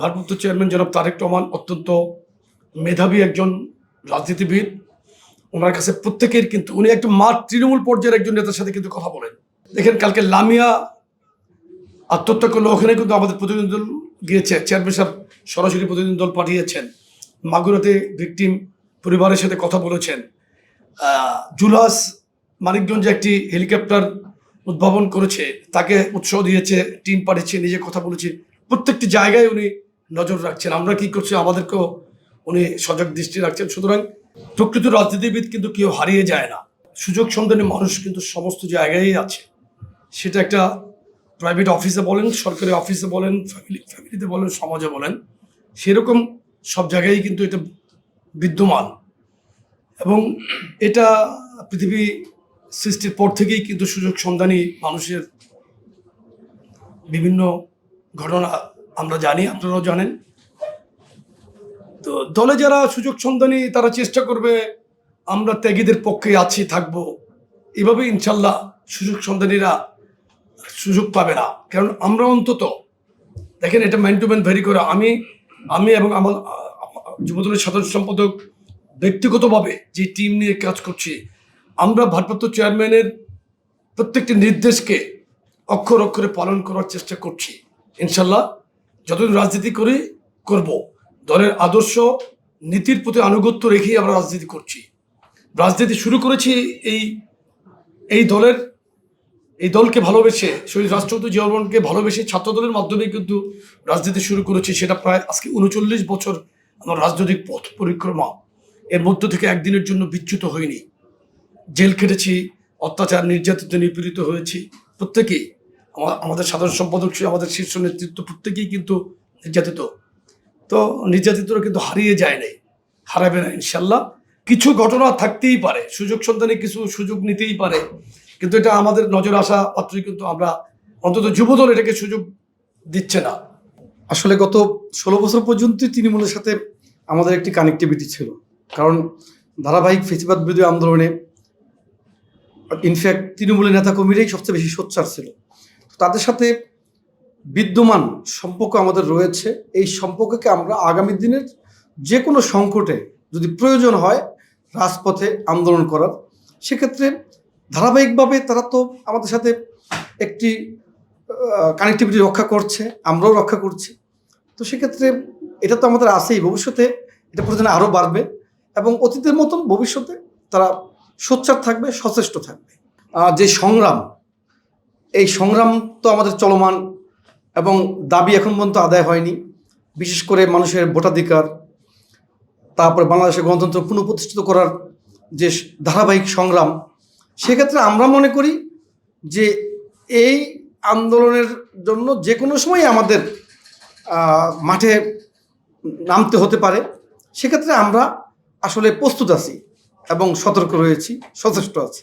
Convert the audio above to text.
ভারপ্রাপ্ত চেয়ারম্যান জনাব তারেক রহমান অত্যন্ত মেধাবী একজন রাজনীতিবিদ। ওনার কাছে প্রত্যেকের কিন্তু উনি একটা মাঠ তৃণমূল পর্যায়ের একজন নেতার সাথে কিন্তু কথা বলেন। দেখেন কালকে লামিয়া আত্মহত্যা করলো, ওখানে কিন্তু আমাদের প্রতিনিধি দল গিয়েছে, চেয়ারম্যান সাহেব সরাসরি প্রতিনিধি দল পাঠিয়েছেন। মাগুরাতে ভিকটিম পরিবারের সাথে কথা বলেছেন। জুলাস মানিকগঞ্জে একটি হেলিকপ্টার উদ্ভাবন করেছে, তাকে উৎসাহ দিয়েছে, টিম পাঠিয়েছে, নিজে কথা বলেছে। প্রত্যেকটি জায়গায় উনি নজর রাখছেন, আমরা কি করছি আমাদেরকেও উনি সজাগ দৃষ্টি রাখছেন। সুতরাং প্রকৃত রাজনীতিবিদ কিন্তু কেউ হারিয়ে যায় না। সুযোগ সন্ধানী মানুষ কিন্তু সমস্ত জায়গায় আছে, সেটা একটা প্রাইভেট অফিসে বলেন, সরকারি অফিসে বলেন, ফ্যামিলিতে বলেন, সমাজে বলেন, সেরকম সব জায়গায় কিন্তু এটা বিদ্যমান। এবং এটা পৃথিবী সৃষ্টির পর থেকেই কিন্তু সুযোগ সন্ধানী মানুষের বিভিন্ন ঘটনা আমরা জানি, আপনারাও জানেন। তো দলে যারা সুযোগ সন্ধানী তারা চেষ্টা করবে আমরা ত্যাগীদের পক্ষে আছি, থাকবো, এভাবে ইনশাল্লাহ সুযোগ সন্ধানীরা সুযোগ পাবে না। কারণ আমরা অন্তত দেখেন এটা ম্যান টু ম্যান ভেরি করে আমি এবং আমার যুবদলের সাধারণ সম্পাদক ব্যক্তিগতভাবে যে টিম নিয়ে কাজ করছি, আমরা ভারপ্রাপ্ত চেয়ারম্যানের প্রত্যেকটি নির্দেশকে অক্ষর অক্ষরে পালন করার চেষ্টা করছি। ইনশাল্লাহ যতদিন রাজনীতি করব, দলের আদর্শ নীতির প্রতি আনুগত্য রেখেই আমরা রাজনীতি করছি। রাজনীতি শুরু করেছি এই দলকে ভালোবেসে, শহীদ রাষ্ট্রপতি জিয়াউর রহমানকে ভালোবেসে ছাত্র দলের মাধ্যমে কিন্তু রাজনীতি শুরু করেছি। সেটা প্রায় আজকে 39 বছর আমার রাজনৈতিক পথ পরিক্রমা। এর মধ্য থেকে একদিনের জন্য বিচ্যুত হয়নি, জেল খেটেছি, অত্যাচার, নির্যাতিত, নিপীড়িত হয়েছি প্রত্যেকেই। আমাদের সাধারণ সম্পাদক, আমাদের শীর্ষ নেতৃত্ব প্রত্যেকেই কিন্তু নির্যাতিত। তো নির্যাতিতরা কিন্তু হারিয়ে যায় নাই, হারাবে না ইনশাল্লাহ। কিছু ঘটনা থাকতেই পারে, সুযোগ সন্ধানে কিছু সুযোগ নিতেই পারে, কিন্তু এটা আমাদের নজর আসা মাত্রই কিন্তু আমরা অন্তত যুবদল এটাকে সুযোগ দিচ্ছে না। আসলে গত 16 বছর পর্যন্তই তৃণমূলের সাথে আমাদের একটি কানেক্টিভিটি ছিল, কারণ ধারাবাহিক ফেসিবাদ বিরোধী আন্দোলনে ইনফ্যাক্ট তৃণমূলের নেতাকর্মীরাই সবচেয়ে বেশি সোচ্চার ছিল। তাদের সাথে বিদ্যমান সম্পর্ক আমাদের রয়েছে। এই সম্পর্ককে আমরা আগামী দিনের যে কোনো সংকটে যদি প্রয়োজন হয় রাজপথে আন্দোলন করার, সেক্ষেত্রে ধারাবাহিকভাবে তারা তো আমাদের সাথে একটি কানেক্টিভিটি রক্ষা করছে, আমরাও রক্ষা করছি। তো সেক্ষেত্রে এটা তো আমাদের আছেই, ভবিষ্যতে এটা প্রয়োজনে আরও বাড়বে এবং অতীতের মতন ভবিষ্যতে তারা সোচ্চার থাকবে, সচেষ্ট থাকবে। যে সংগ্রাম, এই সংগ্রাম তো আমাদের চলমান এবং দাবি এখন পর্যন্ত আদায় হয়নি। বিশেষ করে মানুষের ভোটাধিকার, তারপরে বাংলাদেশের গণতন্ত্র পুনঃপ্রতিষ্ঠিত করার যে ধারাবাহিক সংগ্রাম, সেক্ষেত্রে আমরা মনে করি যে এই আন্দোলনের জন্য যে কোনো সময় আমাদের মাঠে নামতে হতে পারে। সেক্ষেত্রে আমরা আসলে প্রস্তুত আছি এবং সতর্ক রয়েছি, সচেষ্ট আছি।